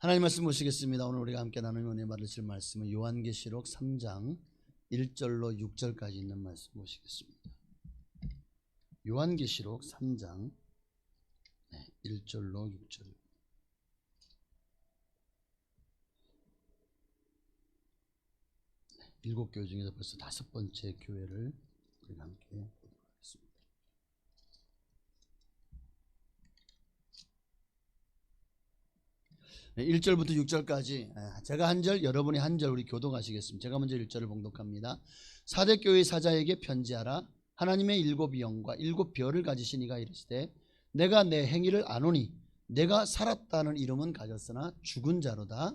하나님 말씀 보시겠습니다. 오늘 우리가 함께 나누며 은혜 받으실 말씀은 요한계시록 3장 1절로 6절까지 있는 말씀 보시겠습니다. 요한계시록 3장 1절로 6절. 일곱 교회 중에서 벌써 5번째 교회를 우리가 함께 보도록 하겠습니다. 네, 1절부터 6절까지 제가 한 절, 여러분이 한 절 우리 교독하시겠습니다. 제가 먼저 1절을 봉독합니다. 사대교회 사자에게 편지하라. 하나님의 7 영과 7 별을 가지신 이가 이르시되 내가 내 행위를 아노니 내가 살았다는 이름은 가졌으나 죽은 자로다.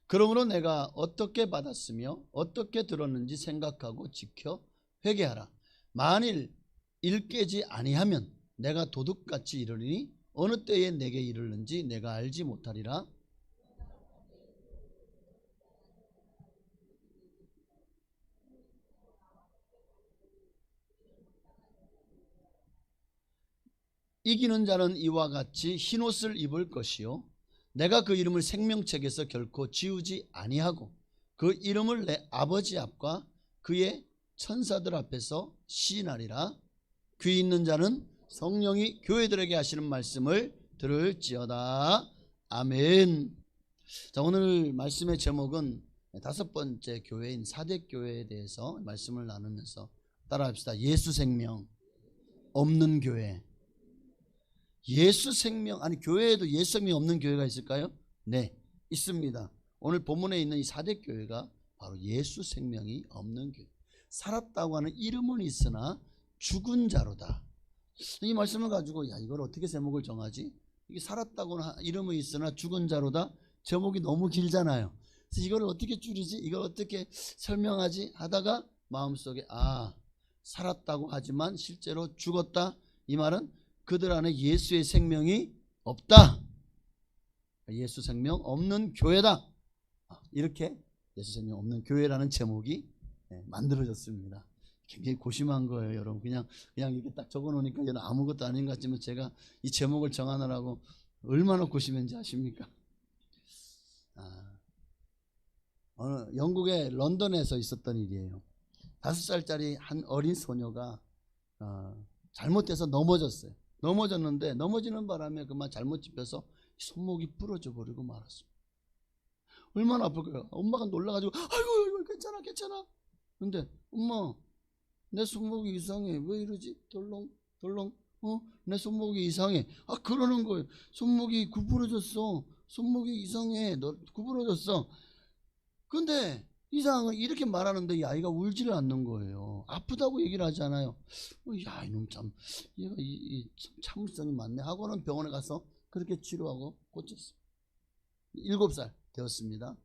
그러므로 내가 어떻게 받았으며 어떻게 들었는지 생각하고 지켜 회개하라. 만일 일깨지 아니하면 내가 도둑같이 이르리니 어느 때에 내게 이르는지 내가 알지 못하리라. 이기는 자는 이와 같이 흰옷을 입을 것이요 내가 그 이름을 생명책에서 결코 지우지 아니하고 그 이름을 내 아버지 앞과 그의 천사들 앞에서 시인하리라. 귀 있는 자는 성령이 교회들에게 하시는 말씀을 들을지어다. 아멘. 자, 오늘 말씀의 제목은 5번째 교회인 사대교회에 대해서 말씀을 나누면서 따라합시다. 예수 생명 없는 교회. 예수 생명, 아니 교회에도 예수 생명이 없는 교회가 있을까요? 네, 있습니다. 오늘 본문에 있는 이 사대교회가 바로 예수 생명이 없는 교회. 살았다고 하는 이름은 있으나 죽은 자로다. 이 말씀을 가지고 이걸 어떻게 제목을 정하지? 이게 살았다고 하는 이름은 있으나 죽은 자로다. 제목이 너무 길잖아요. 그래서 이걸 어떻게 줄이지? 이걸 어떻게 설명하지? 하다가 마음속에 살았다고 하지만 실제로 죽었다. 이 말은 그들 안에 예수의 생명이 없다. 예수 생명 없는 교회다. 이렇게 예수 생명 없는 교회라는 제목이 만들어졌습니다. 굉장히 고심한 거예요, 여러분. 그냥 이렇게 딱 적어 놓으니까 얘는 아무것도 아닌 것 같지만 제가 이 제목을 정하느라고 얼마나 고심했는지 아십니까? 어느 영국의 런던에서 있었던 일이에요. 5살짜리 한 어린 소녀가 잘못돼서 넘어졌어요. 넘어졌는데 넘어지는 바람에 그만 잘못 짚혀서 손목이 부러져 버리고 말았습니다. 얼마나 아플까요? 엄마가 놀라가지고 아이고 괜찮아. 근데 엄마 내 손목이 이상해. 왜 이러지? 덜렁 내 손목이 이상해. 그러는 거예요. 손목이 구부러졌어. 손목이 이상해. 너 구부러졌어. 근데 이상하게 이렇게 말하는데 이 아이가 울지를 않는 거예요. 아프다고 얘기를 하잖아요. 야, 이놈 참, 얘가 참을성이 많네 하고는 병원에 가서 그렇게 치료하고 고쳤어요. 7살 되었습니다.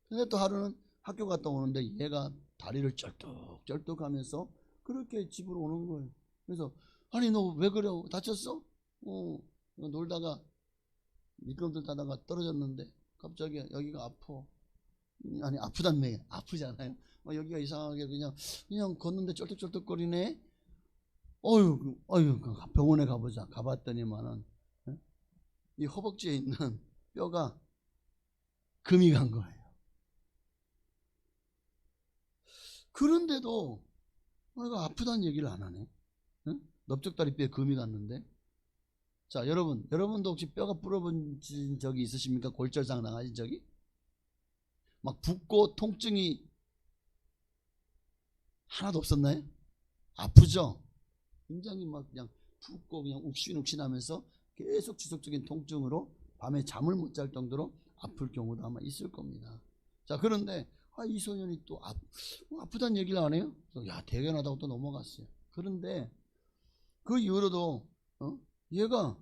근데 또 하루는 학교 갔다 오는데 얘가 다리를 쩔뚝 하면서 그렇게 집으로 오는 거예요. 그래서 아니 너 왜 그래? 다쳤어? 놀다가 미끄럼틀 타다가 떨어졌는데 갑자기 여기가 아파. 아니 아프단 말이에요. 아프잖아요. 여기가 이상하게 그냥 걷는데 쩔뚝쩔뚝거리네. 어휴 병원에 가보자. 가봤더니만은 이 허벅지에 있는 뼈가 금이 간 거예요. 그런데도 이거 아프다는 얘기를 안 하네. 넓적다리뼈에 금이 갔는데. 자, 여러분도 혹시 뼈가 부러진 적이 있으십니까? 골절상 당하신 적이? 막 붓고 통증이 하나도 없었나요? 아프죠? 굉장히 막 그냥 붓고 그냥 욱신욱신하면서 계속 지속적인 통증으로 밤에 잠을 못 잘 정도로 아플 경우도 아마 있을 겁니다. 자, 그런데 이 소년이 또 아프다는 얘기를 안 해요? 야, 대견하다고 또 넘어갔어요. 그런데 그 이후로도 얘가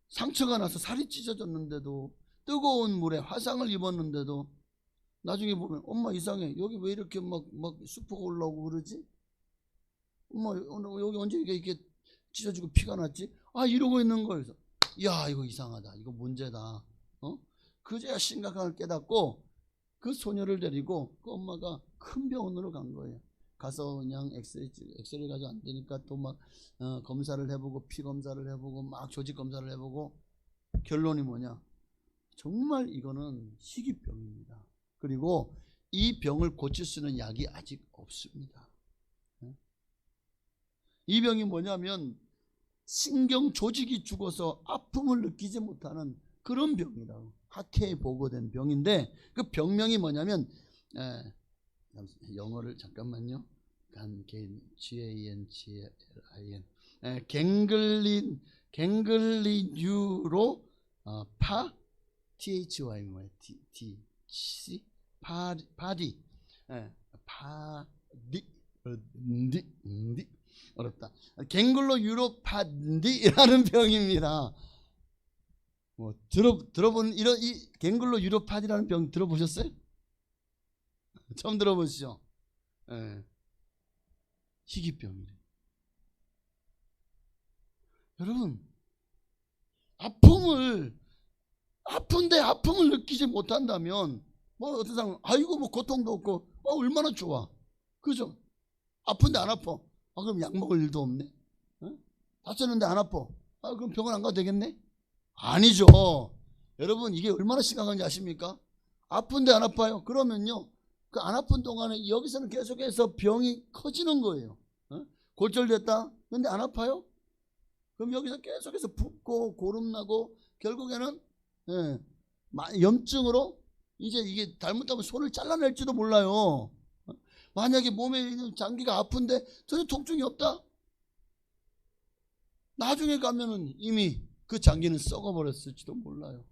상처가 나서 살이 찢어졌는데도 뜨거운 물에 화상을 입었는데도 나중에 보면 엄마 이상해. 여기 왜 이렇게 막 수포가 올라오고 그러지? 엄마 여기 언제 이렇게 찢어지고 피가 났지? 이러고 있는 거예요. 그래서 야, 이거 이상하다. 이거 문제다. 그제야 심각한 걸 깨닫고 그 소녀를 데리고 그 엄마가 큰 병원으로 간 거예요. 가서 그냥 엑스레이 가지고 안 되니까 또 막 검사를 해보고 피 검사를 해보고 막 조직 검사를 해보고 결론이 뭐냐? 정말 이거는 희귀병입니다. 그리고 이 병을 고칠 수 있는 약이 아직 없습니다. 이 병이 뭐냐면 신경 조직이 죽어서 아픔을 느끼지 못하는 그런 병이라고 학회에 보고된 병인데 그 병명이 뭐냐면 영어를 잠깐만요. 갱글리뉴로 THY 뭐예요? TC 파디 어렵다. 갱글로 유로파디라는 병입니다. 뭐 들어본 이런 이 갱글로 유로파디라는 병 들어보셨어요? 처음 들어보시죠? 희귀병이래. 여러분, 아픈데 아픔을 느끼지 못한다면 뭐 어떤 사람은 아이고 뭐 고통도 없고 얼마나 좋아, 그죠? 아픈데 안 아파. 그럼 약 먹을 일도 없네. 다쳤는데 안 아파. 그럼 병원 안 가도 되겠네? 아니죠. 여러분, 이게 얼마나 심각한지 아십니까? 아픈데 안 아파요. 그러면요, 그 안 아픈 동안에 여기서는 계속해서 병이 커지는 거예요. 골절됐다. 근데 안 아파요? 그럼 여기서 계속해서 붓고 고름나고 결국에는 염증으로 이제 이게 잘못하면 손을 잘라낼지도 몰라요. 만약에 몸에 있는 장기가 아픈데 전혀 통증이 없다? 나중에 가면은 이미 그 장기는 썩어버렸을지도 몰라요.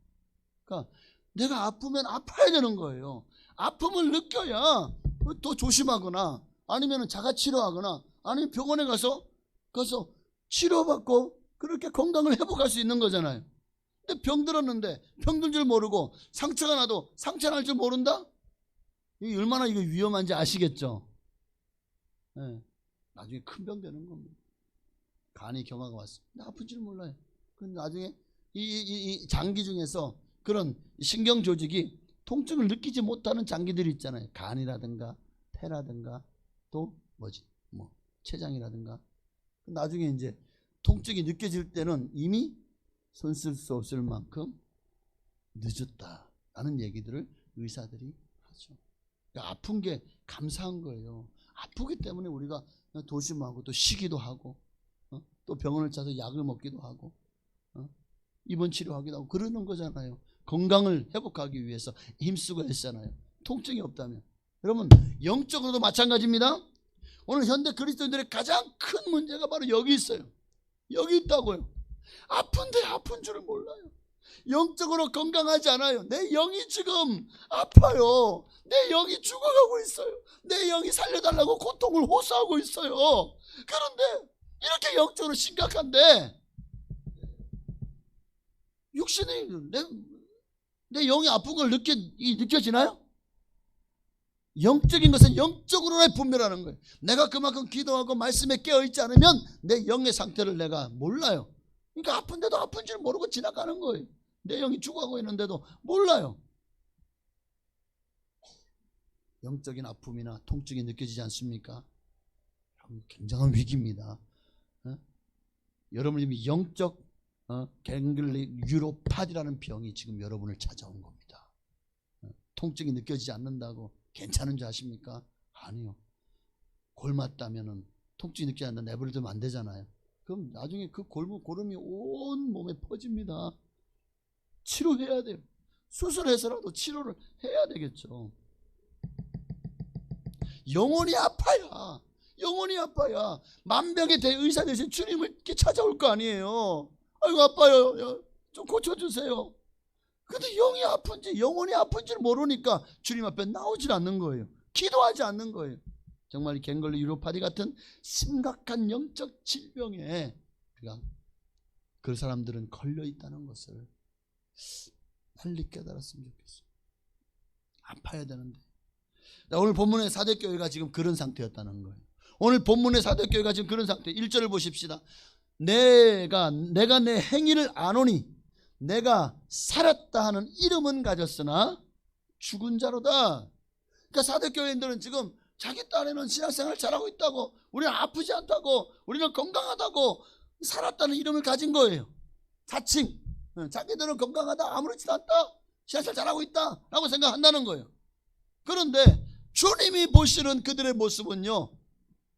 그러니까 내가 아프면 아파야 되는 거예요. 아픔을 느껴야 더 조심하거나 아니면 자가치료하거나 아니면 병원에 가서 치료받고 그렇게 건강을 회복할 수 있는 거잖아요. 근데 병들었는데 병들 줄 모르고 상처가 나도 상처 날 줄 모른다? 이게 얼마나 이거 위험한지 아시겠죠? 나중에 큰 병 되는 겁니다. 간이 경화가 왔습니다. 아픈 줄 몰라요. 근데 나중에 이 장기 중에서 그런 신경 조직이 통증을 느끼지 못하는 장기들이 있잖아요. 간이라든가 폐라든가 또 췌장이라든가. 나중에 이제 통증이 느껴질 때는 이미 손 쓸 수 없을 만큼 늦었다라는 얘기들을 의사들이 하죠. 그러니까 아픈 게 감사한 거예요. 아프기 때문에 우리가 도심하고 또 쉬기도 하고 또 병원을 찾아서 약을 먹기도 하고 입원 치료하기도 하고 그러는 거잖아요. 건강을 회복하기 위해서 힘쓰고 했잖아요. 통증이 없다면. 여러분, 영적으로도 마찬가지입니다. 오늘 현대 그리스도인들의 가장 큰 문제가 바로 여기 있어요. 여기 있다고요. 아픈데 아픈 줄을 몰라요. 영적으로 건강하지 않아요. 내 영이 지금 아파요. 내 영이 죽어가고 있어요. 내 영이 살려달라고 고통을 호소하고 있어요. 그런데 이렇게 영적으로 심각한데 육신이 내 영이 아픈 걸 느껴지나요? 영적인 것은 영적으로나 분별하는 거예요. 내가 그만큼 기도하고 말씀에 깨어있지 않으면 내 영의 상태를 내가 몰라요. 그러니까 아픈데도 아픈 줄 모르고 지나가는 거예요. 내 영이 죽어가고 있는데도 몰라요. 영적인 아픔이나 통증이 느껴지지 않습니까? 굉장한 위기입니다. 여러분 이미 영적 갱글리 유로파디라는 병이 지금 여러분을 찾아온 겁니다. 통증이 느껴지지 않는다고 괜찮은 줄 아십니까? 아니요. 골맞다면은 통증이 느껴지지 않는다 내버려두면 안 되잖아요. 그럼 나중에 그 고름이 온 몸에 퍼집니다. 치료해야 돼요. 수술해서라도 치료를 해야 되겠죠. 영혼이 아파야 만병의 대의사 되신 주님을 이렇게 찾아올 거 아니에요. 아이고 아파요. 좀 고쳐주세요. 근데 영이 아픈지 영혼이 아픈지를 모르니까 주님 앞에 나오질 않는 거예요. 기도하지 않는 거예요. 정말 갱글리 유로파디 같은 심각한 영적 질병에 그 사람들은 걸려 있다는 것을 빨리 깨달았으면 좋겠어요. 아파야 되는데. 오늘 본문의 사대교회가 지금 그런 상태였다는 거예요. 오늘 본문의 사대교회가 지금 그런 상태. 1절을 보십시다. 내가 내 행위를 아노니 내가 살았다 하는 이름은 가졌으나 죽은 자로다. 그러니까 사대교회인들은 지금 자기 딴에는 신앙생활 잘하고 있다고, 우리는 아프지 않다고, 우리는 건강하다고 살았다는 이름을 가진 거예요. 자칭. 자기들은 건강하다, 아무렇지도 않다, 신앙생활 잘하고 있다 라고 생각한다는 거예요. 그런데 주님이 보시는 그들의 모습은요,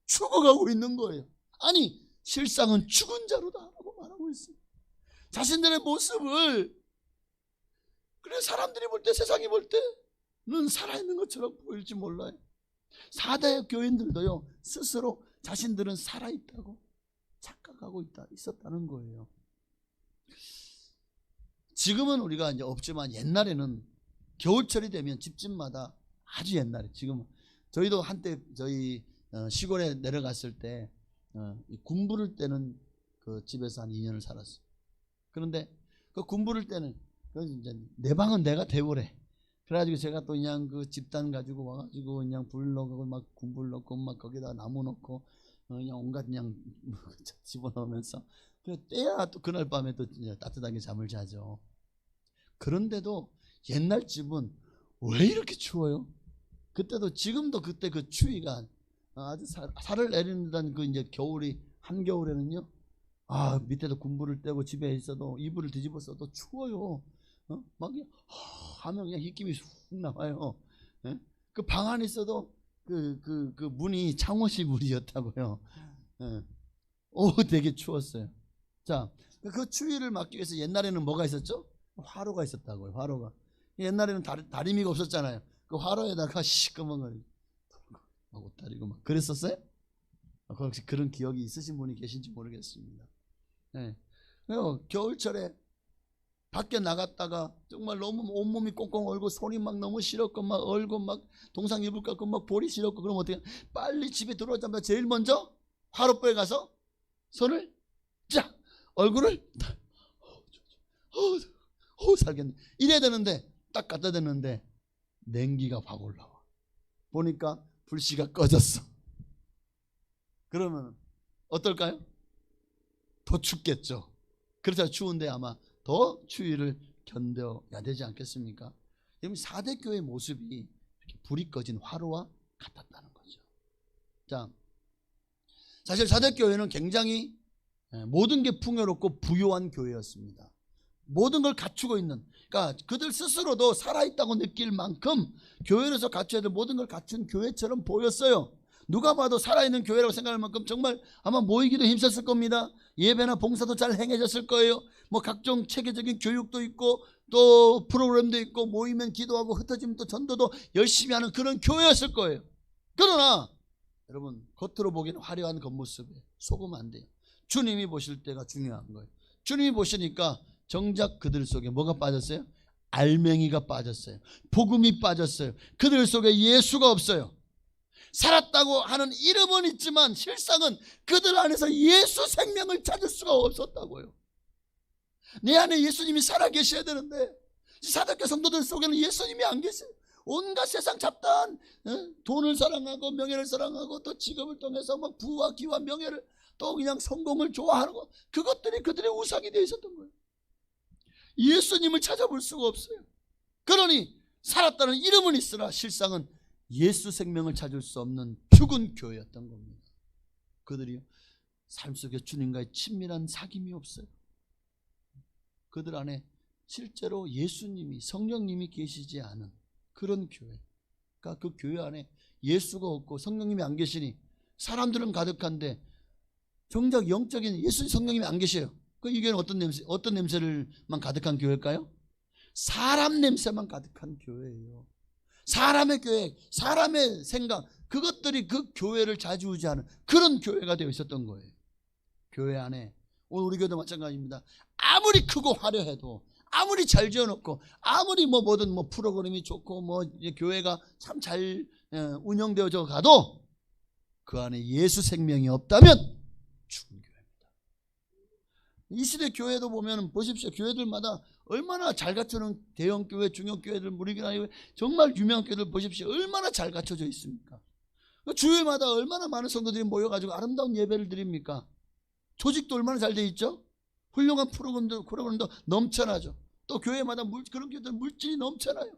죽어가고 있는 거예요. 아니, 실상은 죽은 자로다 라고 말하고 있어요. 자신들의 모습을, 그래 사람들이 볼 때, 세상이 볼 때는 살아있는 것처럼 보일지 몰라요. 4대 교인들도요, 스스로 자신들은 살아있다고 착각하고 있었다는 거예요. 지금은 우리가 이제 없지만 옛날에는 겨울철이 되면 집집마다, 아주 옛날에, 지금 저희도 한때 저희 시골에 내려갔을 때 군 부를 때는 그 집에서 한 2년을 살았어요. 그런데 그 군 부를 때는 이제 내 방은 내가 데우래. 그래가지고 제가 또 그냥 그 집단 가지고 와가지고 그냥 불 넣고 막 군불 넣고 막 거기다 나무 넣고 그냥 온갖 그냥 집어넣으면서, 그래 떼야 또 그날 밤에 또 따뜻하게 잠을 자죠. 그런데도 옛날 집은 왜 이렇게 추워요? 그때도 지금도 그때 그 추위가 아주 살을 내리는 그 이제 겨울이, 한겨울에는요, 밑에도 군불을 떼고 집에 있어도 이불을 뒤집어 써도 추워요. 막 하면 그냥 입김이 훅 나와요. 그 방 안에 있어도 그 문이 창호실 문이었다고요. 되게 추웠어요. 자, 그 추위를 막기 위해서 옛날에는 뭐가 있었죠? 화로가 있었다고요. 화로가. 옛날에는 다리미가 없었잖아요. 그 화로에다가 시꺼먼 걸 옷 다리고 막 그랬었어요? 혹시 그런 기억이 있으신 분이 계신지 모르겠습니다. 겨울철에 밖에 나갔다가 정말 너무 온몸이 꽁꽁 얼고 손이 막 너무 시렵고 막 얼고 막 동상 입을 것 같고 막 볼이 시렵고, 그러면 어떻게, 빨리 집에 들어오자마자 제일 먼저 화로불에 가서 손을 쫙, 얼굴을 살겠네 이래야 되는데, 딱 갖다 대는데 냉기가 확 올라와. 보니까 불씨가 꺼졌어. 그러면 어떨까요? 더 춥겠죠. 그렇다 추운데 아마 더 추위를 견뎌야 되지 않겠습니까? 여러분, 4대 교회의 모습이 이렇게 불이 꺼진 화로와 같았다는 거죠. 자, 사실 4대 교회는 굉장히 모든 게 풍요롭고 부유한 교회였습니다. 모든 걸 갖추고 있는, 그러니까 그들 스스로도 살아있다고 느낄 만큼 교회에서 갖춰야 될 모든 걸 갖춘 교회처럼 보였어요. 누가 봐도 살아있는 교회라고 생각할 만큼 정말 아마 모이기도 힘썼을 겁니다. 예배나 봉사도 잘 행해졌을 거예요. 뭐 각종 체계적인 교육도 있고 또 프로그램도 있고, 모이면 기도하고 흩어지면 또 전도도 열심히 하는 그런 교회였을 거예요. 그러나 여러분, 겉으로 보기에는 화려한 겉모습에 속으면 안 돼요. 주님이 보실 때가 중요한 거예요. 주님이 보시니까 정작 그들 속에 뭐가 빠졌어요? 알맹이가 빠졌어요. 복음이 빠졌어요. 그들 속에 예수가 없어요. 살았다고 하는 이름은 있지만 실상은 그들 안에서 예수 생명을 찾을 수가 없었다고요. 내 안에 예수님이 살아계셔야 되는데, 사도교 성도들 속에는 예수님이 안 계세요. 온갖 세상 잡다한 돈을 사랑하고 명예를 사랑하고 또 직업을 통해서 막 부와 기와 명예를, 또 그냥 성공을 좋아하는 거, 그것들이 그들의 우상이 되어 있었던 거예요. 예수님을 찾아볼 수가 없어요. 그러니 살았다는 이름은 있으나 실상은 예수 생명을 찾을 수 없는 죽은 교회였던 겁니다. 그들이 삶 속에 주님과의 친밀한 사귐이 없어요. 그들 안에 실제로 예수님이, 성령님이 계시지 않은 그런 교회, 그러니까 그 교회 안에 예수가 없고 성령님이 안 계시니 사람들은 가득한데 정작 영적인 예수 성령님이 안 계셔요. 그 이게 어떤 냄새를만 가득한 교회일까요? 사람 냄새만 가득한 교회예요. 사람의 계획, 사람의 생각, 그것들이 그 교회를 좌지우지하는 그런 교회가 되어 있었던 거예요. 교회 안에, 오늘 우리 교회도 마찬가지입니다. 아무리 크고 화려해도, 아무리 잘 지어놓고, 아무리 뭐든 프로그램이 좋고 교회가 참 잘 운영되어져 가도 그 안에 예수 생명이 없다면 죽은 교회입니다. 이 시대 교회도 보면 보십시오. 교회들마다 얼마나 잘 갖춰놓은 대형 교회, 중형 교회들, 무리교나 정말 유명한 교회들 보십시오. 얼마나 잘 갖춰져 있습니까? 주일마다 얼마나 많은 성도들이 모여가지고 아름다운 예배를 드립니까? 조직도 얼마나 잘 돼 있죠? 훌륭한 프로그램도 넘쳐나죠. 또 교회마다 그런 교회들 물질이 넘쳐나요.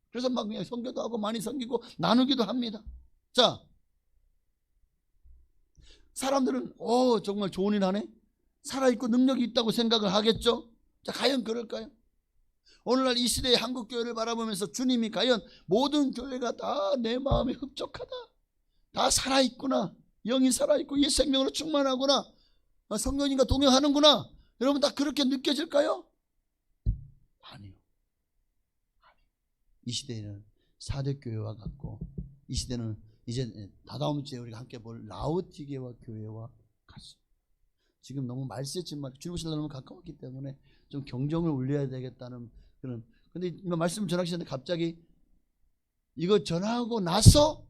그래서 막 그냥 선교도 하고 많이 섬기고 나누기도 합니다. 자, 사람들은 정말 좋은 일 하네, 살아있고 능력이 있다고 생각을 하겠죠. 자, 과연 그럴까요? 오늘날 이 시대의 한국교회를 바라보면서 주님이 과연 모든 교회가 다 내 마음에 흡족하다, 다 살아있구나, 영이 살아있고 옛 생명으로 충만하구나, 성령님과 동행하는구나, 여러분 다 그렇게 느껴질까요? 아니요. 이 시대는 사대교회와 같고, 이 시대는 이제 다다음 주에 우리가 함께 볼 라오디게와 교회와 같습니다. 지금 너무 말세지만 주님 오실 날 너무 가까웠기 때문에 좀 경종을 울려야 되겠다는 그런. 근데 말씀 전하시는데 갑자기 이거 전하고 나서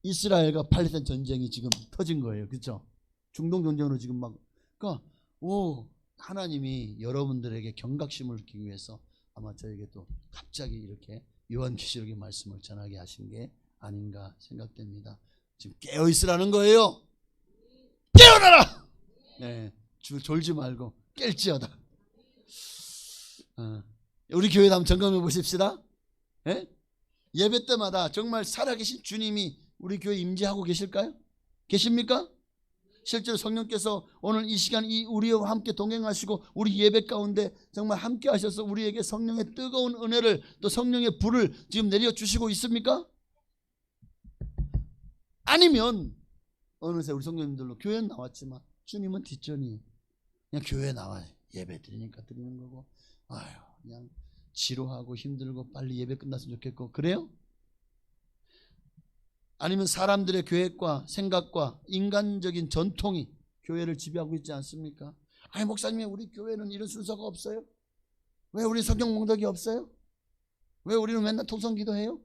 이스라엘과 팔레스타인 전쟁이 지금 터진 거예요. 그렇죠? 중동 전쟁으로 지금 막. 그러니까 하나님이 여러분들에게 경각심을 주기 위해서 아마 저에게 또 갑자기 이렇게 요한계시록의 말씀을 전하게 하신 게 아닌가 생각됩니다. 지금 깨어 있으라는 거예요. 깨어나라. 네, 졸지 말고 깰지어다. 우리 교회도 한번 점검해 보십시다. 네? 예배 때마다 정말 살아계신 주님이 우리 교회 임재하고 계실까요? 계십니까? 실제로 성령께서 오늘 이 시간 우리와 함께 동행하시고 우리 예배 가운데 정말 함께 하셔서 우리에게 성령의 뜨거운 은혜를, 또 성령의 불을 지금 내려주시고 있습니까? 아니면 어느새 우리 성령님들로 교회는 나왔지만 주님은 뒷전이 그냥 교회에 나와 예배 드리니까 드리는 거고, 그냥 지루하고 힘들고 빨리 예배 끝났으면 좋겠고, 그래요? 아니면 사람들의 계획과 생각과 인간적인 전통이 교회를 지배하고 있지 않습니까? 목사님, 우리 교회는 이런 순서가 없어요? 왜 우리 성경 봉독이 없어요? 왜 우리는 맨날 통성기도해요?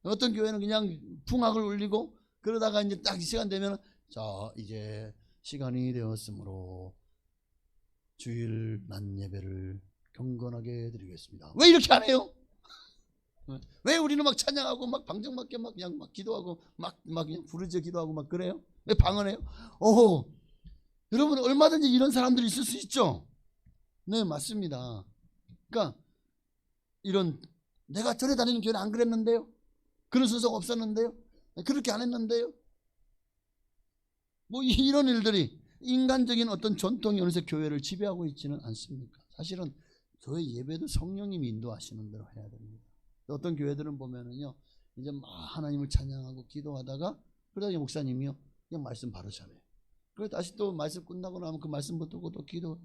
어떤 교회는 그냥 풍악을 울리고 그러다가 이제 딱 시간 되면 자, 이제 시간이 되었으므로 주일 낮 예배를 경건하게 드리겠습니다. 왜 이렇게 안 해요? 왜 우리는 막 찬양하고 막 방정맞게 막 그냥 막 기도하고 막 그냥 부르짖어 기도하고 막 그래요? 왜 방언해요? 여러분 얼마든지 이런 사람들이 있을 수 있죠. 네, 맞습니다. 그러니까 이런 내가 전에 다니는 교회는 안 그랬는데요, 그런 순서가 없었는데요, 그렇게 안 했는데요, 뭐 이런 일들이 인간적인 어떤 전통이 어느새 교회를 지배하고 있지는 않습니까? 사실은 교회 예배도 성령님이 인도하시는 대로 해야 됩니다. 어떤 교회들은 보면은요, 이제 막 하나님을 찬양하고 기도하다가 그러다 목사님이요 그냥 말씀 바로 전해요. 그러다 다시 또 말씀 끝나고 나면 그 말씀 붙들고 또 기도,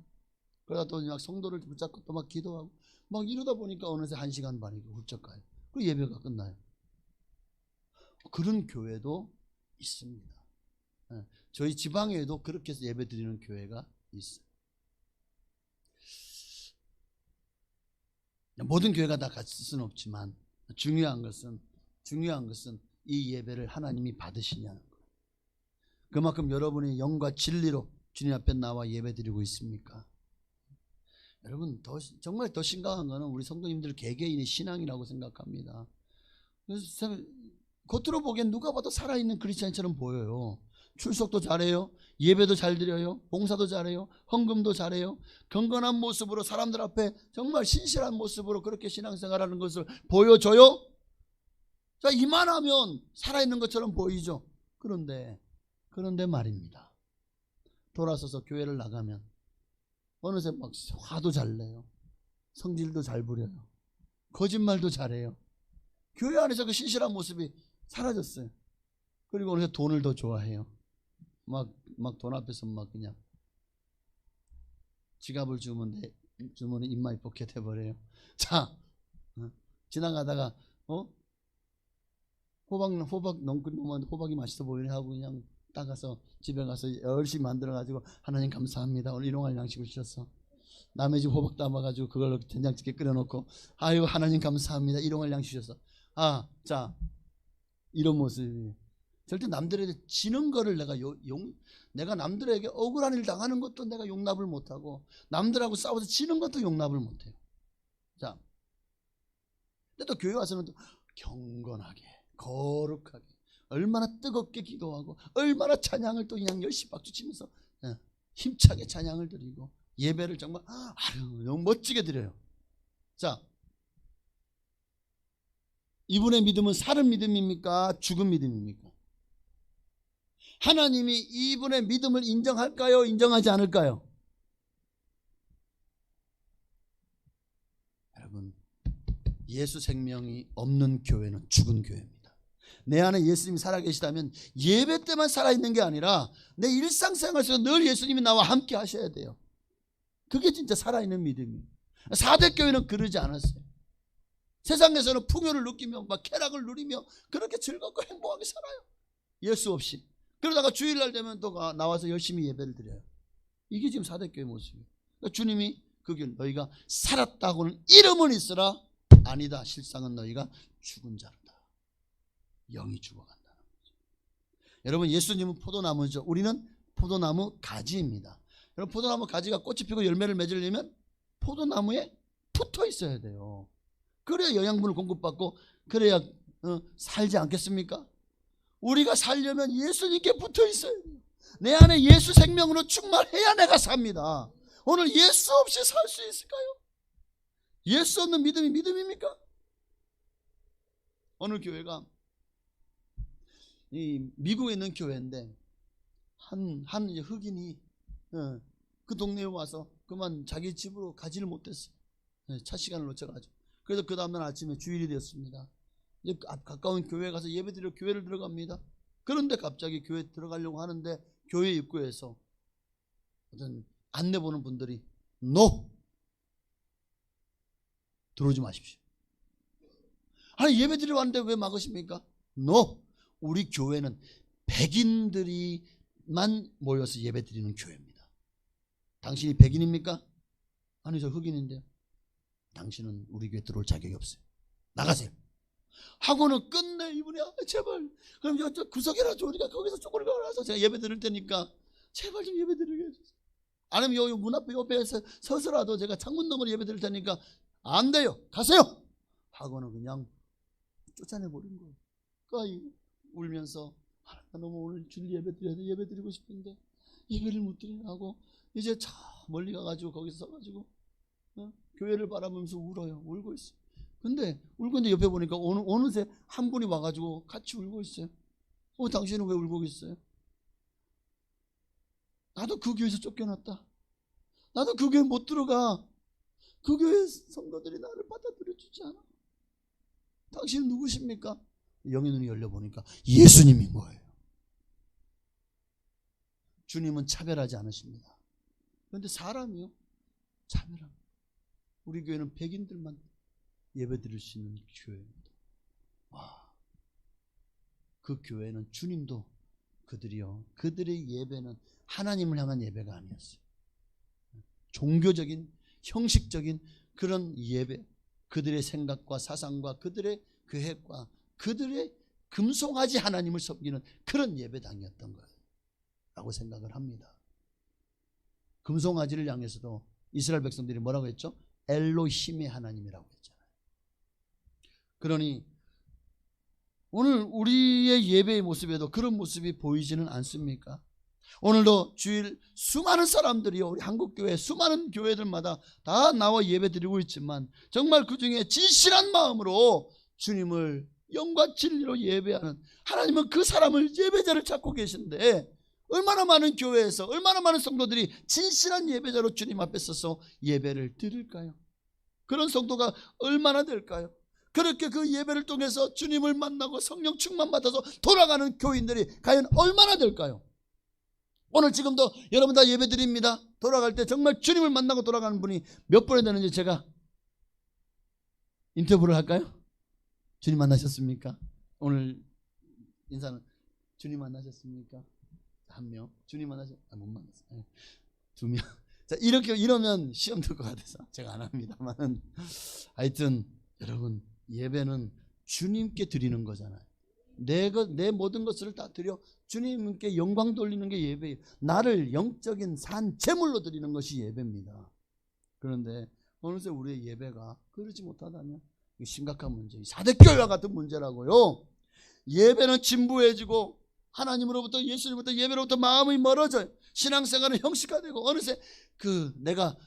그러다 또 막 성도를 붙잡고 또 막 기도하고 막 이러다 보니까 어느새 1시간 반이고 훌쩍 가요. 그리고 예배가 끝나요. 그런 교회도 있습니다. 저희 지방에도 그렇게 해서 예배 드리는 교회가 있어요. 모든 교회가 다 같을 수는 없지만 중요한 것은 이 예배를 하나님이 받으시냐는 거예요. 그만큼 여러분이 영과 진리로 주님 앞에 나와 예배 드리고 있습니까? 여러분 정말 더 심각한 거는 우리 성도님들 개개인의 신앙이라고 생각합니다. 그래서 겉으로 보기엔 누가 봐도 살아있는 크리스찬처럼 보여요. 출석도 잘해요, 예배도 잘 드려요, 봉사도 잘해요, 헌금도 잘해요, 경건한 모습으로 사람들 앞에 정말 신실한 모습으로 그렇게 신앙생활하는 것을 보여줘요. 자, 이만하면 살아있는 것처럼 보이죠. 그런데 말입니다, 돌아서서 교회를 나가면 어느새 막 화도 잘 내요, 성질도 잘 부려요, 거짓말도 잘해요. 교회 안에서 그 신실한 모습이 사라졌어요. 그리고 어느새 돈을 더 좋아해요. 막 돈 앞에서 막 그냥 지갑을 주면 입마이 포켓 해버려요. 자, 지나가다가 호박 농구만 호박이 맛있어 보이네 하고 그냥 따가서 집에 가서 열심히 만들어가지고 하나님 감사합니다, 오늘 일용할 양식을 주셔서. 남의 집 호박 담아가지고 그걸로 된장찌개 끓여놓고 아유 하나님 감사합니다, 일용할 양식 주셔서. 자, 이런 모습이 절대 남들에게 지는 거를 내가 남들에게 억울한 일 당하는 것도 내가 용납을 못하고 남들하고 싸워서 지는 것도 용납을 못해요. 자, 근데 또 교회 와서는 또 경건하게 거룩하게 얼마나 뜨겁게 기도하고 얼마나 찬양을 또 그냥 열심히 박수치면서 힘차게 찬양을 드리고 예배를 정말 아유, 너무 멋지게 드려요. 자, 이분의 믿음은 살은 믿음입니까? 죽은 믿음입니까? 하나님이 이분의 믿음을 인정할까요? 인정하지 않을까요? 여러분, 예수 생명이 없는 교회는 죽은 교회입니다. 내 안에 예수님이 살아계시다면 예배 때만 살아있는 게 아니라 내 일상생활 속에서 늘 예수님이 나와 함께 하셔야 돼요. 그게 진짜 살아있는 믿음이에요. 4대 교회는 그러지 않았어요. 세상에서는 풍요를 느끼며 막 쾌락을 누리며 그렇게 즐겁고 행복하게 살아요. 예수 없이. 그러다가 주일날 되면 또 나와서 열심히 예배를 드려요. 이게 지금 4대 교회 모습이에요. 그러니까 주님이 그 길 너희가 살았다고는 이름은 있으라 아니다. 실상은 너희가 죽은 자로다. 영이 죽어간다는 거죠. 여러분, 예수님은 포도나무죠. 우리는 포도나무 가지입니다. 여러분, 포도나무 가지가 꽃이 피고 열매를 맺으려면 포도나무에 붙어 있어야 돼요. 그래야 영양분을 공급받고 그래야 살지 않겠습니까? 우리가 살려면 예수님께 붙어 있어야 돼요. 내 안에 예수 생명으로 충만해야 내가 삽니다. 오늘 예수 없이 살 수 있을까요? 예수 없는 믿음이 믿음입니까? 어느 교회가 이 미국에 있는 교회인데 한 흑인이 그 동네에 와서 그만 자기 집으로 가지를 못했어요. 차 시간을 놓쳐가지고. 그래서 그 다음날 아침에 주일이 되었습니다. 이제 가까운 교회에 가서 예배드리러 교회를 들어갑니다. 그런데 갑자기 교회 들어가려고 하는데 교회 입구에서 어떤 안내 보는 분들이 NO! 들어오지 마십시오. 아니, 예배드리러 왔는데 왜 막으십니까? NO! 우리 교회는 백인들이만 모여서 예배드리는 교회입니다. 당신이 백인입니까? 아니, 저 흑인인데요. 당신은 우리 교회 들어올 자격이 없어요. 나가세요. 하고는 끝내 이분이 제발 그럼 저 구석이라도 우리가 거기서 쪼그리고 나서 제가 예배 드릴 테니까 제발 좀 예배 드리게 해주세요. 아니면 여기 문 앞에 옆에서 서서라도 제가 창문 너머로 예배 드릴 테니까 안 돼요. 가세요. 하고는 그냥 쫓아내버린 거예요. 그러니까 울면서 나 너무 오늘 주일 예배 드려야 돼. 예배 드리고 싶은데 예배를 못 드리라고 이제 저 멀리 가가지고 거기서 서가지고 교회를 바라보면서 울어요. 울고 있어요. 근데 울고 있는데 옆에 보니까 어느새 한 분이 와가지고 같이 울고 있어요. 당신은 왜 울고 있어요? 나도 그 교회에서 쫓겨났다. 나도 그 교회 못 들어가. 그 교회 성도들이 나를 받아들여주지 않아. 당신은 누구십니까? 영의 눈이 열려보니까 예수님인 거예요. 주님은 차별하지 않으십니다. 그런데 사람이요? 차별합니다. 우리 교회는 백인들만 예배 드릴 수 있는 교회입니다. 와, 그 교회는 주님도 그들의 예배는 하나님을 향한 예배가 아니었어요. 종교적인 형식적인 그런 예배, 그들의 생각과 사상과 그들의 계획과 그들의 금송아지 하나님을 섬기는 그런 예배당이었던 거예요 라고 생각을 합니다. 금송아지를 향해서도 이스라엘 백성들이 뭐라고 했죠? 엘로힘의 하나님이라고 했잖아요. 그러니 오늘 우리의 예배의 모습에도 그런 모습이 보이지는 않습니까? 오늘도 주일 수많은 사람들이요, 우리 한국교회 수많은 교회들마다 다 나와 예배 드리고 있지만 정말 그 중에 진실한 마음으로 주님을 영과 진리로 예배하는 하나님은 그 사람을 예배자를 찾고 계신데 얼마나 많은 교회에서 얼마나 많은 성도들이 진실한 예배자로 주님 앞에 서서 예배를 드릴까요? 그런 성도가 얼마나 될까요? 그렇게 그 예배를 통해서 주님을 만나고 성령 충만 받아서 돌아가는 교인들이 과연 얼마나 될까요? 오늘 지금도 여러분 다 예배 드립니다. 돌아갈 때 정말 주님을 만나고 돌아가는 분이 몇 분이 되는지 제가 인터뷰를 할까요? 주님 만나셨습니까? 오늘 인사는 주님 만나셨습니까? 한 명. 주님 못 만났어요. 두 명. 자, 이러면 시험 들 것 같아서 제가 안 합니다만 하여튼 여러분, 예배는 주님께 드리는 거잖아요. 내 모든 것을 다 드려 주님께 영광 돌리는 게 예배예요. 나를 영적인 산 제물로 드리는 것이 예배입니다. 그런데 어느새 우리의 예배가 그러지 못하다면 심각한 문제, 4대 교회와 같은 문제라고요. 예배는 진부해지고 하나님으로부터 예수님부터 예배로부터 마음이 멀어져요. 신앙생활은 형식화되고 어느새 내가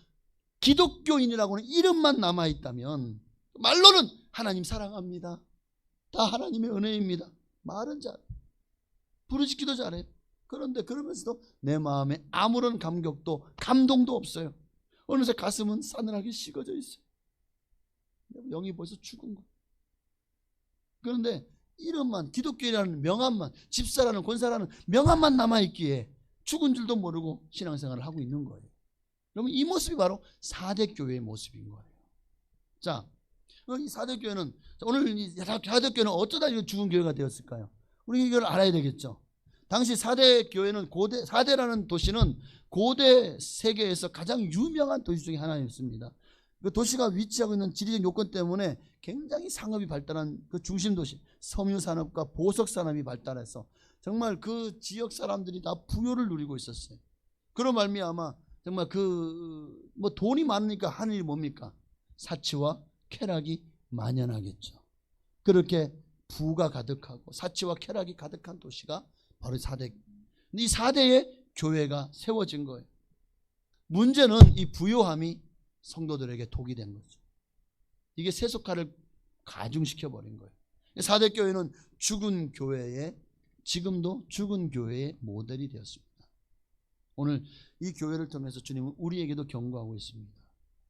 기독교인이라고는 이름만 남아있다면 말로는 하나님 사랑합니다, 다 하나님의 은혜입니다. 말은 잘해, 부르짖기도 잘해요. 그런데 그러면서도 내 마음에 아무런 감격도 감동도 없어요. 어느새 가슴은 싸늘하게 식어져 있어요. 영이 벌써 죽은 거예요. 그런데 이름만, 기독교라는 명함만, 집사라는 권사라는 명함만 남아있기에 죽은 줄도 모르고 신앙생활을 하고 있는 거예요. 그러면 이 모습이 바로 4대 교회의 모습인 거예요. 자, 이 4대 교회는, 오늘 이 4대 교회는 어쩌다 이거 죽은 교회가 되었을까요? 우리 이걸 알아야 되겠죠. 당시 4대 교회는 4대라는 도시는 고대 세계에서 가장 유명한 도시 중에 하나였습니다. 그 도시가 위치하고 있는 지리적 요건 때문에 굉장히 상업이 발달한 그 중심 도시, 섬유산업과 보석산업이 발달해서 정말 그 지역 사람들이 다 부요를 누리고 있었어요. 그런 말미암아 정말 뭐 돈이 많으니까 하는 일이 뭡니까? 사치와 쾌락이 만연하겠죠. 그렇게 부가 가득하고 사치와 쾌락이 가득한 도시가 바로 4대. 이 4대의 교회가 세워진 거예요. 문제는 이 부요함이 성도들에게 독이 된 거죠. 이게 세속화를 가중시켜버린 거예요. 4대 교회는 죽은 교회의, 지금도 죽은 교회의 모델이 되었습니다. 오늘 이 교회를 통해서 주님은 우리에게도 경고하고 있습니다.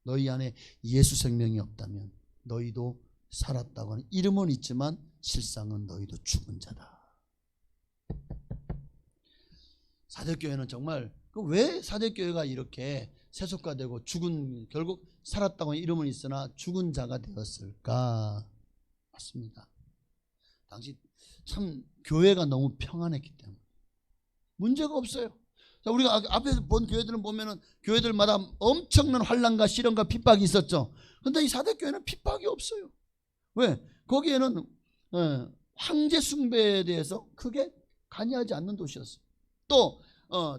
너희 안에 예수 생명이 없다면 너희도 살았다고 하는 이름은 있지만 실상은 너희도 죽은 자다. 4대 교회는 정말 왜 4대 교회가 이렇게 세속화되고 죽은, 결국 살았다고 하는 이름은 있으나 죽은 자가 되었을까? 맞습니다. 당시 참 교회가 너무 평안했기 때문에 문제가 없어요. 자, 우리가 앞에서 본 교회들은 보면은 교회들마다 엄청난 환난과 시련과 핍박이 있었죠. 그런데 이 4대 교회는 핍박이 없어요. 왜? 거기에는 황제 숭배에 대해서 크게 관여하지 않는 도시였어요. 또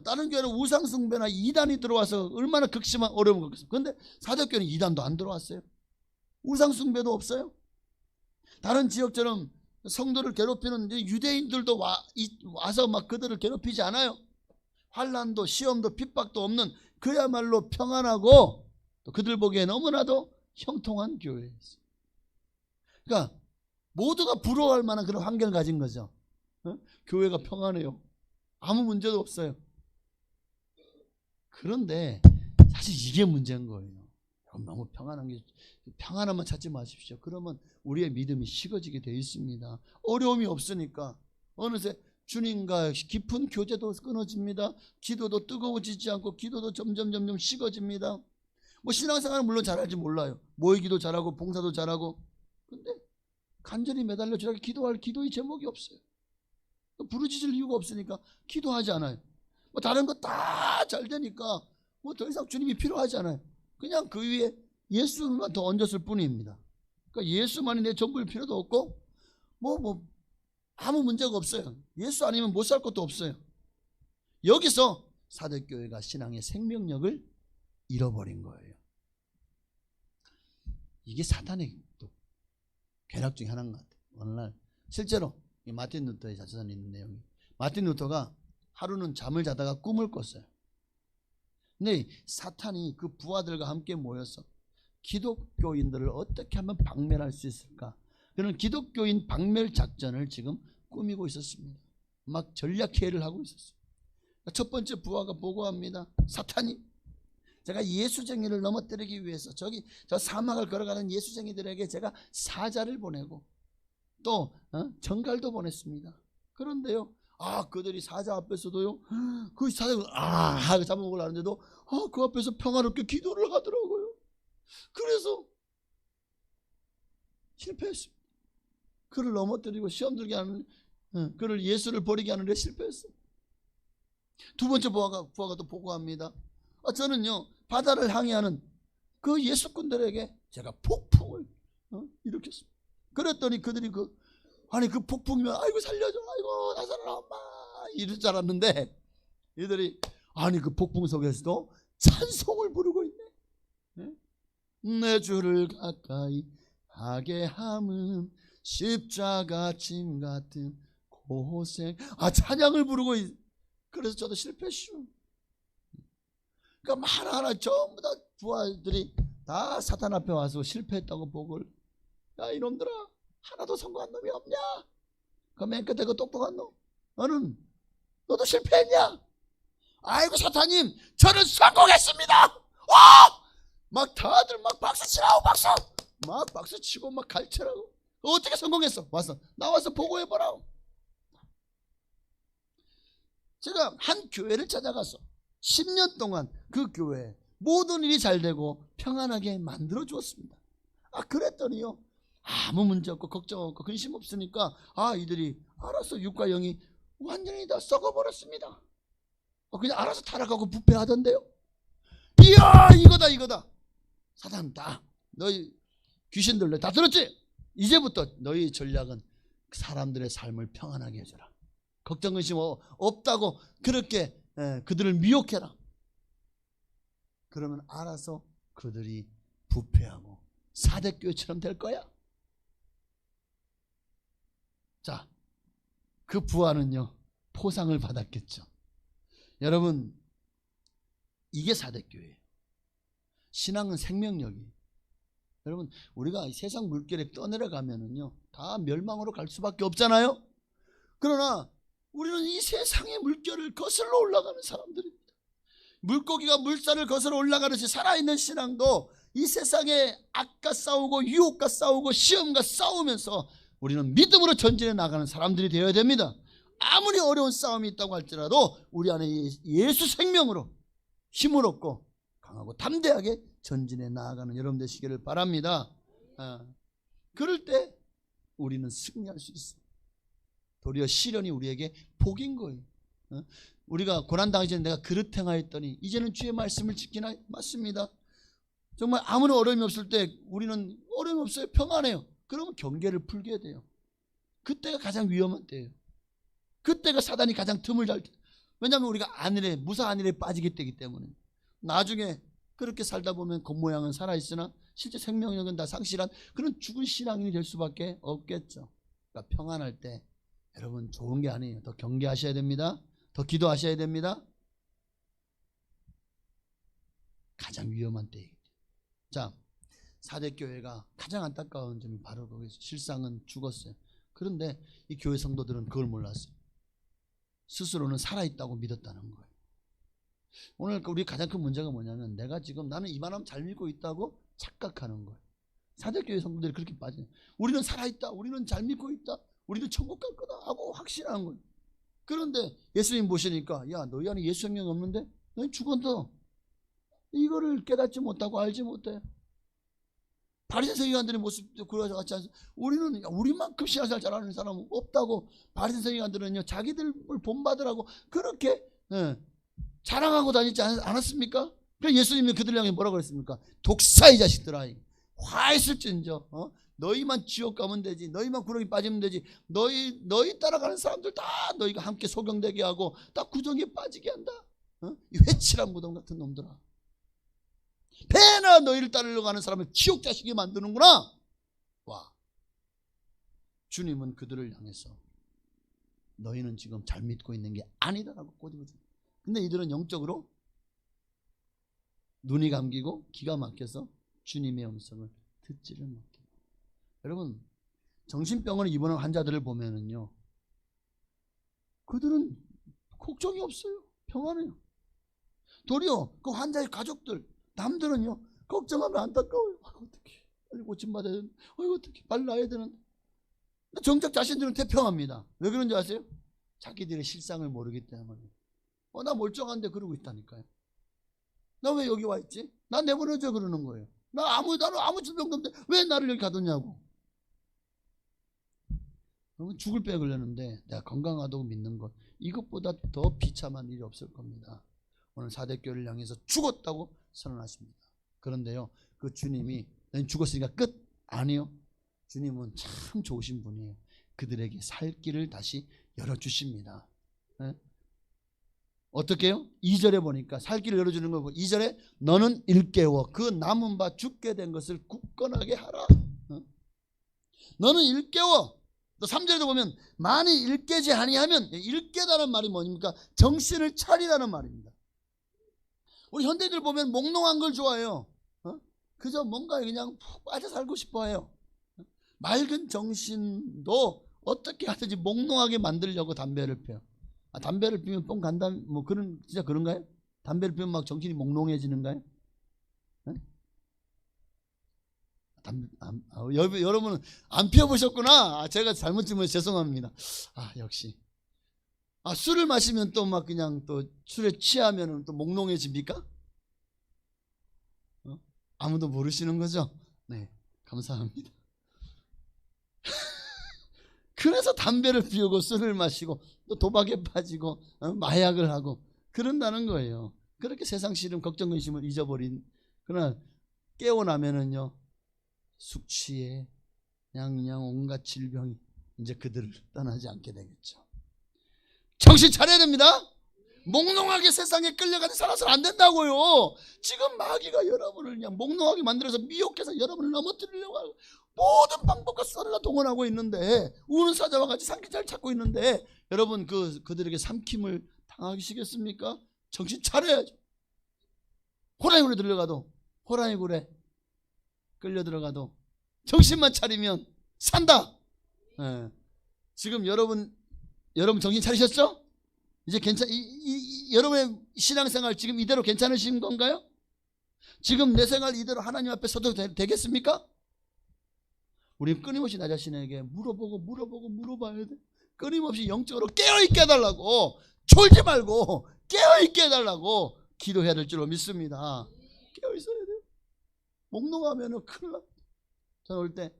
다른 교회는 우상 숭배나 이단이 들어와서 얼마나 극심한 어려움을 겪었어요. 그런데 4대 교회는 이단도 안 들어왔어요. 우상 숭배도 없어요. 다른 지역처럼 성도를 괴롭히는 유대인들도 와서 막 그들을 괴롭히지 않아요. 환난도 시험도 핍박도 없는 그야말로 평안하고 또 그들 보기에 너무나도 형통한 교회였어요. 그러니까 모두가 부러워할 만한 그런 환경을 가진 거죠. 교회가 평안해요. 아무 문제도 없어요. 그런데 사실 이게 문제인 거예요. 너무 평안한 게, 평안함만 찾지 마십시오. 그러면 우리의 믿음이 식어지게 되어 있습니다. 어려움이 없으니까 어느새 주님과 깊은 교제도 끊어집니다. 기도도 뜨거워지지 않고 기도도 점점 식어집니다. 뭐 신앙생활은 물론 잘할지 몰라요. 모이기도 잘하고 봉사도 잘하고. 근데 간절히 매달려 주라고 기도할 기도의 제목이 없어요. 부르짖을 이유가 없으니까 기도하지 않아요. 뭐 다른 거 다 잘 되니까 뭐 더 이상 주님이 필요하지 않아요. 그냥 그 위에 예수만 더 얹었을 뿐입니다. 그러니까 예수만이 내 전부일 필요도 없고 뭐 아무 문제가 없어요. 예수 아니면 못 살 것도 없어요. 여기서 4대 교회가 신앙의 생명력을 잃어버린 거예요. 이게 사탄의 또 괴락 중에 하나인 것 같아요. 어느 날 실제로 이 마틴 루터의 자서전에 있는 내용이, 마틴 루터가 하루는 잠을 자다가 꿈을 꿨어요. 근데 사탄이 그 부하들과 함께 모여서 기독교인들을 어떻게 하면 박멸할 수 있을까, 그런 기독교인 박멸 작전을 지금 꾸미고 있었습니다. 막 전략회의를 하고 있었어요. 첫 번째 부하가 보고합니다. 사탄이 제가 예수쟁이를 넘어뜨리기 위해서 저 사막을 걸어가는 예수쟁이들에게 제가 사자를 보내고 또 정갈도 보냈습니다. 그런데요, 그들이 사자 앞에서도요, 그 사자를 하고 잡아먹으려 하는데도 그 앞에서 평화롭게 기도를 하더라고요. 그래서 실패했습니다. 그를 넘어뜨리고 시험 들게 하는, 그를 예수를 버리게 하는 데 실패했어요. 두 번째 부하가 또 보고합니다. 저는요, 바다를 항해하는 그 예수꾼들에게 제가 폭풍을 일으켰습니다. 그랬더니 그들이 그 폭풍이면 아이고 살려줘, 아이고 나 살아라 엄마, 이럴 줄 알았는데 이들이 그 폭풍 속에서도 찬송을 부르고 있네. 내 주를 가까이 하게 함은 십자가 짐 같은 고생, 찬양을 부르고 그래서 저도 실패했슈. 그러니까 하나하나 전부 다 부하들이 다 사탄 앞에 와서 실패했다고 보고, 야 이놈들아, 하나도 성공한 놈이 없냐? 그 맨 끝에 그 똑똑한 놈, 너도 실패했냐? 아이고 사탄님, 저는 성공했습니다. 막 다들 막 박수 치라고, 막 박수 치고 막 갈채라고. 어떻게 성공했어? 나와서 보고해보라고. 제가 한 교회를 찾아가서 10년 동안 그 교회에 모든 일이 잘 되고 평안하게 만들어 주었습니다. 그랬더니요, 아무 문제 없고 걱정 없고 근심 없으니까 이들이 알아서 육과 영이 완전히 다 썩어버렸습니다. 그냥 알아서 타락하고 부패하던데요. 이야, 이거다. 사단 다, 너희 귀신들 다 들었지? 이제부터 너희 전략은 사람들의 삶을 평안하게 해줘라. 걱정 근심 없다고 그렇게 그들을 미혹해라. 그러면 알아서 그들이 부패하고 사대교회처럼 될 거야. 자, 그 부하는요, 포상을 받았겠죠. 여러분, 이게 사대교회예요. 신앙은 생명력이에요. 여러분, 우리가 세상 물결에 떠내려가면은요, 다 멸망으로 갈 수밖에 없잖아요. 그러나 우리는 이 세상의 물결을 거슬러 올라가는 사람들입니다. 물고기가 물살을 거슬러 올라가듯이 살아있는 신앙도 이 세상에 악과 싸우고 유혹과 싸우고 시험과 싸우면서 우리는 믿음으로 전진해 나가는 사람들이 되어야 됩니다. 아무리 어려운 싸움이 있다고 할지라도 우리 안에 예수 생명으로 힘을 얻고 강하고 담대하게 전진해 나아가는 여러분 되시기를 바랍니다. 그럴 때 우리는 승리할 수 있습니다. 도리어 시련이 우리에게 복인 거예요. 우리가 고난당하기 전에 내가 그릇 행하였더니 이제는 주의 말씀을 지키나? 맞습니다. 정말 아무런 어려움이 없을 때 우리는 어려움이 없어요. 평안해요. 그러면 경계를 풀게 돼요. 그때가 가장 위험한 때예요. 그때가 사단이 가장 틈을 잘 때. 왜냐하면 우리가 무사 안일에 빠지게 되기 때문에. 나중에 그렇게 살다 보면 겉모양은 살아있으나 실제 생명력은 다 상실한 그런 죽은 신앙인이 될 수밖에 없겠죠. 그러니까 평안할 때 여러분 좋은 게 아니에요. 더 경계하셔야 됩니다. 더 기도하셔야 됩니다. 가장 위험한 때이기 때문에. 자, 사대교회가 가장 안타까운 점이 바로 거기서 실상은 죽었어요. 그런데 이 교회 성도들은 그걸 몰랐어요. 스스로는 살아있다고 믿었다는 거예요. 오늘 우리 가장 큰 문제가 뭐냐면 내가 지금 나는 이만하면 잘 믿고 있다고 착각하는 거예요. 사대교회 성도들이 그렇게 빠져요. 우리는 살아있다, 우리는 잘 믿고 있다, 우리는 천국 갈 거다 하고 확신하는 거예요. 그런데 예수님 보시니까 야, 너희 안에 예수 생명 없는데 너희 죽었어. 이거를 깨닫지 못하고 알지 못해. 바리새인들의 모습도 그와 같지 않습니까? 우리는 우리만큼 신앙생활 잘하는 사람은 없다고. 바리새인들은요, 자기들 본받으라고 그렇게 자랑하고 다니지 않았습니까? 그래서 예수님이 그들 향해 뭐라고 그랬습니까? 독사의 자식들아, 화 있을진저 너희만 지옥 가면 되지, 너희만 구렁이 빠지면 되지, 너희 따라가는 사람들 다 너희가 함께 소경되게 하고 다 구덩이에 빠지게 한다. 이 회칠한 무덤 같은 놈들아, 배나 너희를 따르려고 하는 사람을 지옥 자식이 만드는구나. 와, 주님은 그들을 향해서 너희는 지금 잘 믿고 있는 게 아니다라고 꼬집어줍니다. 근데 이들은 영적으로 눈이 감기고 기가 막혀서 주님의 음성을 듣지를 못해요. 여러분, 정신병원에 입원한 환자들을 보면은요, 그들은 걱정이 없어요. 평안해요. 도리어 그 환자의 가족들, 남들은요, 걱정하면 안타까워요. 어떻게 빨리 고침받아야 되는데, 어떻게 빨리 나야 되는데. 정작 자신들은 태평합니다. 왜 그런지 아세요? 자기들의 실상을 모르기 때문에. 나 멀쩡한데 그러고 있다니까요. 나 왜 여기 와 있지? 나 내보내줘 그러는 거예요. 나는 아무 질병도 없는데 왜 나를 여기 가뒀냐고. 그러면 죽을 뼈에 걸렸는데 내가 건강하다고 믿는 것, 이것보다 더 비참한 일이 없을 겁니다. 오늘 사대교회를 향해서 죽었다고 선언하십니다. 그런데요, 그 주님이 너는 죽었으니까 끝? 아니요. 주님은 참 좋으신 분이에요. 그들에게 살 길을 다시 열어주십니다. 네? 어떻게 해요? 2절에 보니까 살 길을 열어주는 거고, 2절에 너는 일깨워 그 남은 바 죽게 된 것을 굳건하게 하라. 너는 일깨워. 또 3절에도 보면 만일 일깨지 아니하면, 일깨다는 말이 뭡니까? 정신을 차리라는 말입니다. 우리 현대인들 보면 몽롱한 걸 좋아해요. 그저 뭔가 그냥 푹 빠져 살고 싶어 해요. 맑은 정신도 어떻게 하든지 몽롱하게 만들려고 담배를 피워요. 담배를 피우면 뻥 간다, 뭐 진짜 그런가요? 담배를 피우면 막 정신이 몽롱해지는가요? 네? 여러분은 안 피워보셨구나. 제가 잘못 질문해서 죄송합니다. 역시. 술을 마시면 또 막 그냥 또 술에 취하면 또 몽롱해집니까? 아무도 모르시는 거죠? 네, 감사합니다. 그래서 담배를 피우고 술을 마시고 또 도박에 빠지고 마약을 하고 그런다는 거예요. 그렇게 세상 시름 걱정 근심을 잊어버린, 그러나 깨어나면은요 숙취에 그냥 온갖 질병이 이제 그들을 떠나지 않게 되겠죠. 정신 차려야 됩니다. 몽롱하게 세상에 끌려가서 살아서는 안 된다고요. 지금 마귀가 여러분을 그냥 몽롱하게 만들어서 미혹해서 여러분을 넘어뜨리려고 하고 모든 방법과 썰을 다 동원하고 있는데, 우는 사자와 같이 삼키자를 찾고 있는데 여러분 그들에게 삼킴을 당하시겠습니까? 정신 차려야죠. 호랑이 굴에 들어가도, 호랑이 굴에 끌려 들어가도 정신만 차리면 산다. 지금 여러분 정신 차리셨죠? 이제 여러분의 신앙생활 지금 이대로 괜찮으신 건가요? 지금 내 생활 이대로 하나님 앞에 서도 되겠습니까? 우리는 끊임없이 나 자신에게 물어봐야 돼. 끊임없이 영적으로 깨어있게 해달라고, 졸지 말고 깨어있게 해달라고 기도해야 될 줄로 믿습니다. 깨어있어야 돼요. 몽롱하면 큰일 납니다. 저는 올 때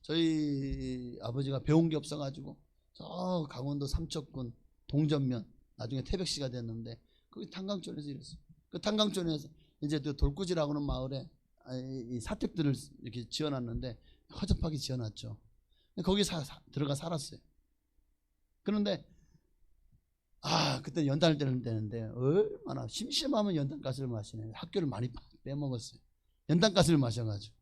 저희 아버지가 배운 게 없어가지고 저 강원도 삼척군 동전면, 나중에 태백시가 됐는데 거기 탄광촌에서 일했어요. 그 탄광촌에서 이제 또 돌꾸지라고 하는 마을에 이 사택들을 이렇게 지어놨는데 허접하게 지어놨죠. 거기 들어가 살았어요. 그런데 그때 연단을 때는데 얼마나 심심하면 연탄가스를 마시네. 학교를 많이 빼먹었어요. 연탄가스를 마셔가지고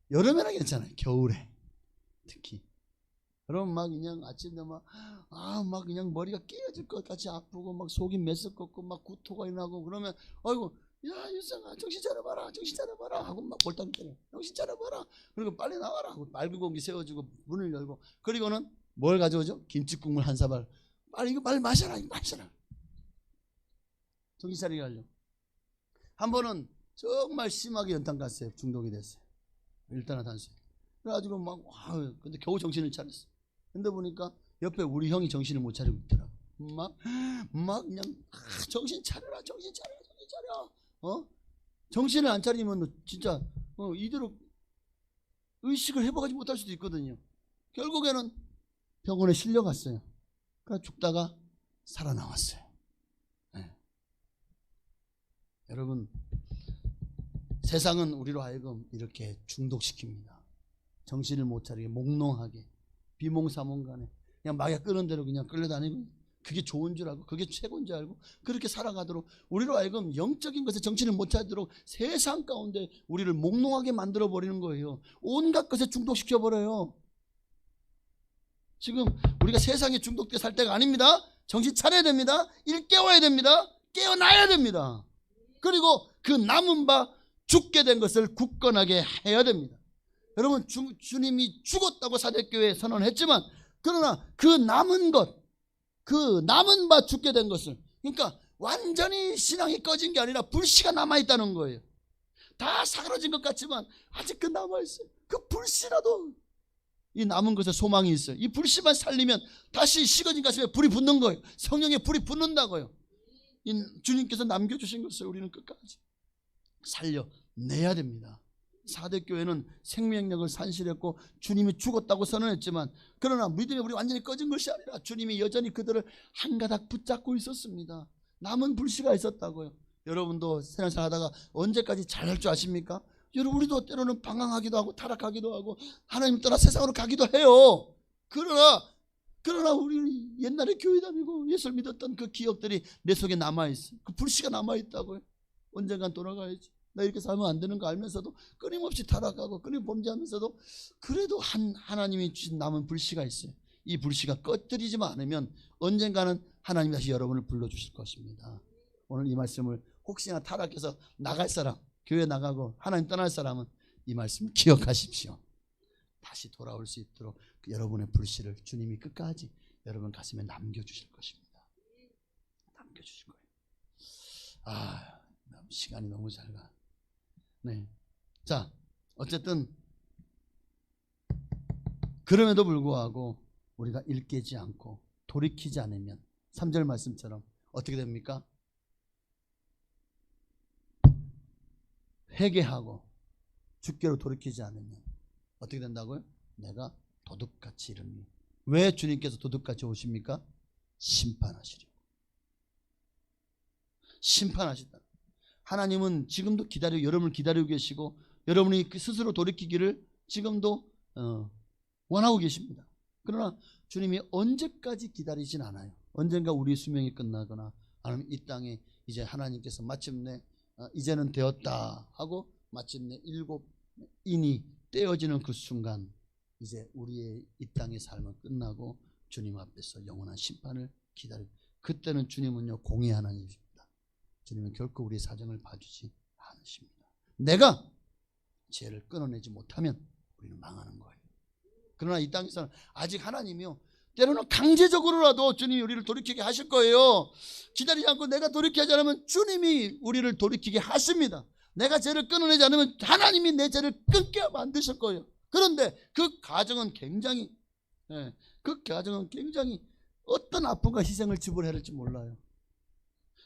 여름에는 괜찮아요. 겨울에 특히 여러분 막 그냥 아침에 막 그냥 머리가 깨어질 것 같이 아프고 막 속이 메스껍고 막 구토가 나고 그러면 아이고 야 유성아 정신 차려봐라 하고 막 볼따기 때려. 정신 차려봐라. 그리고 빨리 나와라 하고 맑은 공기 세워주고 문을 열고, 그리고는 뭘 가져오죠? 김치국물 한 사발. 이거 빨리 마셔라. 정신 차리게 하려고. 한 번은 정말 심하게 연탄가스에 중독이 됐어요. 일단화탄소에. 그래가지고 근데 겨우 정신을 차렸어. 근데 보니까 옆에 우리 형이 정신을 못 차리고 있더라고. 막 그냥 정신 차려라. 정신을 안 차리면 진짜 이대로 의식을 회복하지 못할 수도 있거든요. 결국에는 병원에 실려갔어요. 그러니까 죽다가 살아나왔어요. 네. 여러분, 세상은 우리로 하여금 이렇게 중독시킵니다. 정신을 못 차리게, 몽롱하게, 비몽사몽간에 그냥 마약 끄는 대로 그냥 끌려다니고, 그게 좋은 줄 알고, 그게 최고인 줄 알고 그렇게 살아가도록, 우리로 하여금 영적인 것에 정신을 못 차리도록 세상 가운데 우리를 몽롱하게 만들어버리는 거예요. 온갖 것에 중독시켜버려요. 지금 우리가 세상에 중독돼 살 때가 아닙니다. 정신 차려야 됩니다. 일깨워야 됩니다. 깨어나야 됩니다. 그리고 그 남은 바 죽게 된 것을 굳건하게 해야 됩니다. 여러분, 주님이 죽었다고 사대교회에 선언했지만, 그러나 그 남은 바 죽게 된 것을, 그러니까 완전히 신앙이 꺼진 게 아니라 불씨가 남아있다는 거예요. 다 사그러진 것 같지만 아직 그 남아있어요. 그 불씨라도 이 남은 것에 소망이 있어요. 이 불씨만 살리면 다시 식어진 가슴에 불이 붙는 거예요. 성령의 불이 붙는다고요. 주님께서 남겨주신 것을 우리는 끝까지 살려내야 됩니다. 사대교회는 생명력을 산실했고 주님이 죽었다고 선언했지만, 그러나 믿음의 불이 완전히 꺼진 것이 아니라 주님이 여전히 그들을 한가닥 붙잡고 있었습니다. 남은 불씨가 있었다고요. 여러분도 세상을 하다가 언제까지 잘할 줄 아십니까? 여러분, 우리도 때로는 방황하기도 하고 타락하기도 하고 하나님 떠나 세상으로 가기도 해요. 그러나 우리 옛날에 교회 다니고 예수를 믿었던 그 기억들이 내 속에 남아있어요. 그 불씨가 남아있다고요. 언젠간 돌아가야지. 나 이렇게 살면 안 되는 거 알면서도 끊임없이 타락하고 끊임 범죄하면서도 그래도 하나님이 주신 남은 불씨가 있어요. 이 불씨가 꺼뜨리지만 않으면 언젠가는 하나님이 다시 여러분을 불러주실 것입니다. 오늘 이 말씀을 혹시나 타락해서 나갈 사람, 교회 나가고 하나님 떠날 사람은 이 말씀을 기억하십시오. 다시 돌아올 수 있도록 여러분의 불씨를 주님이 끝까지 여러분 가슴에 남겨주실 것입니다. 남겨주실 거예요. 아, 시간이 너무 잘 가. 네. 자, 어쨌든 그럼에도 불구하고 우리가 일깨지 않고 돌이키지 않으면 3절 말씀처럼 어떻게 됩니까? 회개하고 주께로 돌이키지 않으면 어떻게 된다고요? 내가 도둑같이 이르니. 왜 주님께서 도둑같이 오십니까? 심판하시려고. 심판하신다. 하나님은 지금도 여러분을 기다리고 계시고 여러분이 스스로 돌이키기를 지금도 원하고 계십니다. 그러나 주님이 언제까지 기다리진 않아요. 언젠가 우리 수명이 끝나거나 아니면 이 땅에 이제 하나님께서 마침내 이제는 되었다 하고 마침내 7인이 떼어지는 그 순간 이제 우리의 이 땅의 삶은 끝나고 주님 앞에서 영원한 심판을 기다리고, 그때는 주님은요 공의 하나님이십니다. 주님은 결코 우리의 사정을 봐주지 않으십니다. 내가 죄를 끊어내지 못하면 우리는 망하는 거예요. 그러나 이 땅에서는 아직 하나님이요 때로는 강제적으로라도 주님이 우리를 돌이키게 하실 거예요. 기다리지 않고 내가 돌이키지 않으면 주님이 우리를 돌이키게 하십니다. 내가 죄를 끊어내지 않으면 하나님이 내 죄를 끊게 만드실 거예요. 그런데 그 과정은 굉장히 어떤 아픔과 희생을 지불해야 할지 몰라요.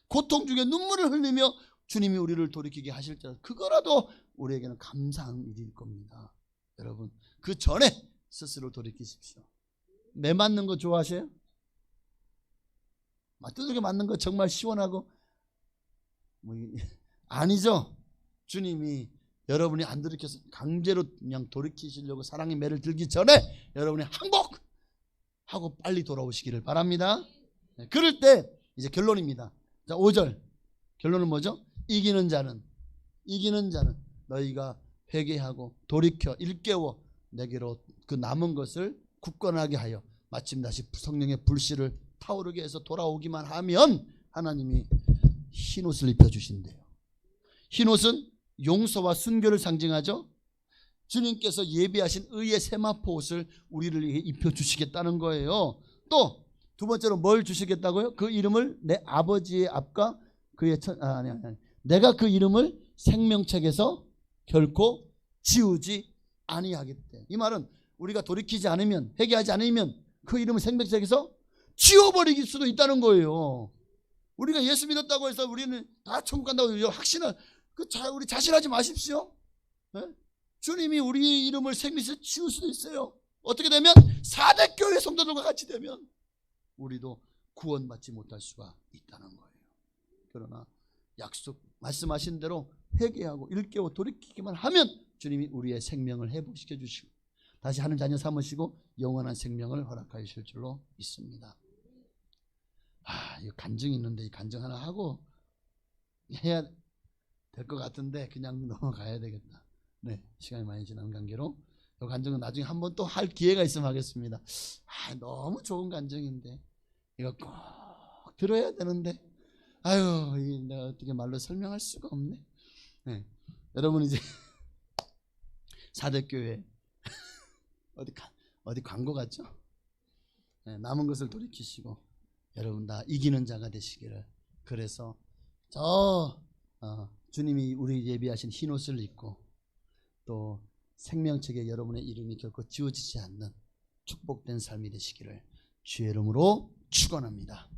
고통 중에 눈물을 흘리며 주님이 우리를 돌이키게 하실 때 그거라도 우리에게는 감사한 일일 겁니다. 여러분 그 전에 스스로 돌이키십시오. 매 맞는 거 좋아하세요? 두들겨 맞는 거 정말 시원하고 아니죠. 주님이 여러분이 안 돌이켜서 강제로 그냥 돌이키시려고 사랑의 매를 들기 전에 여러분이 항복하고 빨리 돌아오시기를 바랍니다. 그럴 때 이제 결론입니다. 자, 5절 결론은 뭐죠? 이기는 자는 너희가 회개하고 돌이켜 일깨워 내게로 그 남은 것을 굳건하게 하여 마침 다시 성령의 불씨를 타오르게 해서 돌아오기만 하면 하나님이 흰옷을 입혀주신대요. 흰옷은 용서와 순교를 상징하죠. 주님께서 예비하신 의의 세마포 옷을 우리를 입혀주시겠다는 거예요. 또 두 번째로 뭘 주시겠다고요? 그 이름을 내 아버지의 앞과 그의 내가 그 이름을 생명책에서 결코 지우지 아니하겠대. 이 말은 우리가 돌이키지 않으면 회개하지 않으면 그 이름을 생명책에서 지워버릴 수도 있다는 거예요. 우리가 예수 믿었다고 해서 우리는 다 천국 간다고 확신을 우리 자신하지 마십시오. 네? 주님이 우리 이름을 생명책에서 지울 수도 있어요. 어떻게 되면 4대 교회 성도들과 같이 되면 우리도 구원받지 못할 수가 있다는 거예요. 그러나 말씀하신 대로 회개하고 일깨워 돌이키기만 하면 주님이 우리의 생명을 회복시켜 주시고 다시 하는 자녀 삼으시고 영원한 생명을 허락하여 주실 줄로 믿습니다. 이 간증이 있는데 이 간증 하나 하고 해야 될 것 같은데 그냥 넘어가야 되겠다. 네, 시간이 많이 지난 관계로 이 간증은 나중에 한번 또 할 기회가 있으면 하겠습니다. 너무 좋은 간증인데 이거 꼭 들어야 되는데 내가 어떻게 말로 설명할 수가 없네. 네, 여러분 이제 4대 교회 어디 광고 같죠? 네, 남은 것을 돌이키시고 여러분 다 이기는 자가 되시기를. 그래서 주님이 우리 예비하신 흰옷을 입고 또 생명책에 여러분의 이름이 결코 지워지지 않는 축복된 삶이 되시기를 주의 이름으로 축원합니다.